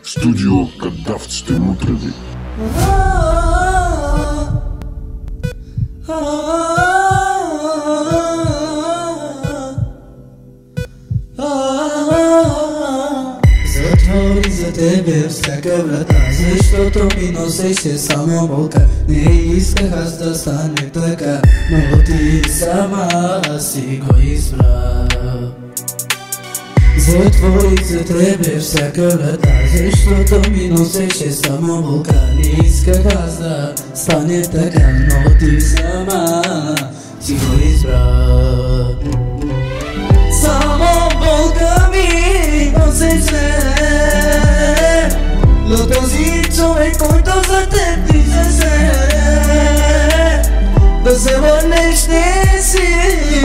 Студио Кадавците мутреви. Затвори за тебе всяка врата, защото ми носеше само болка. Не исках аз да стане така, но ти сама си го избра. Затвори за тебе всяка врата, защото ми носеше само болка. Не исках аз да стане така, но ти сама си го избра. Само болка ми носеше, но този човек, който за теб дишеше, да се върнеш не си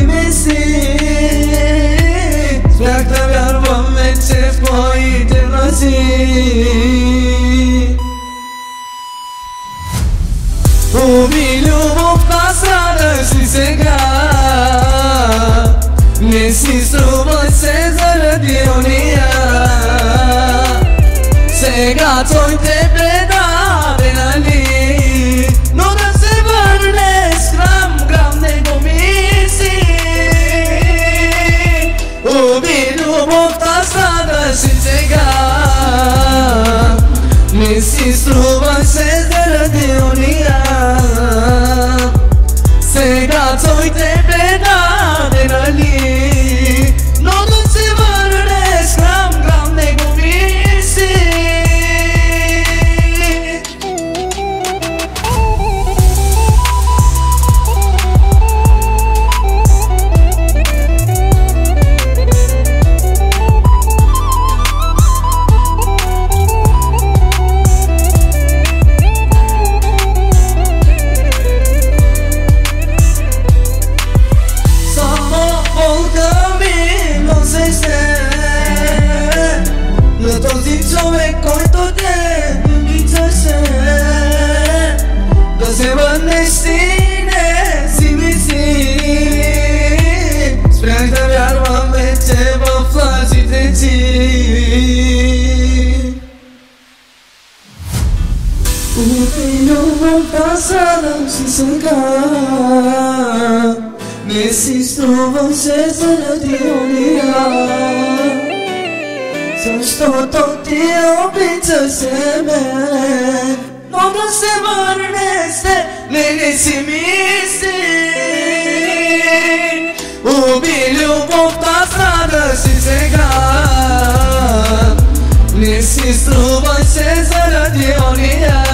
мисли. Спрях да вярвам вече в твоите лъжи. Уми любовта, страдаш ли сега? Не си струва се заради ония. Сега той те предаде, нали? Но да се върнеш, грам не го мисли. Уби любовта, страдаш ли сега? Не си струва се заради ония. Сега той те предаде, нали? Но да се върнеш, грам не го мисли. На този човек, който те обичаше, да се върнеш си не си мисли. Спрях да вярвам вече в лъжите ти. Уби любовта, страдам си сега. Не си струвам се заради ония. Защото ти обичаше мен, но да се върнеш не си мисли. Уби любовта, страдаш и сега. Не си струваш се заради ония.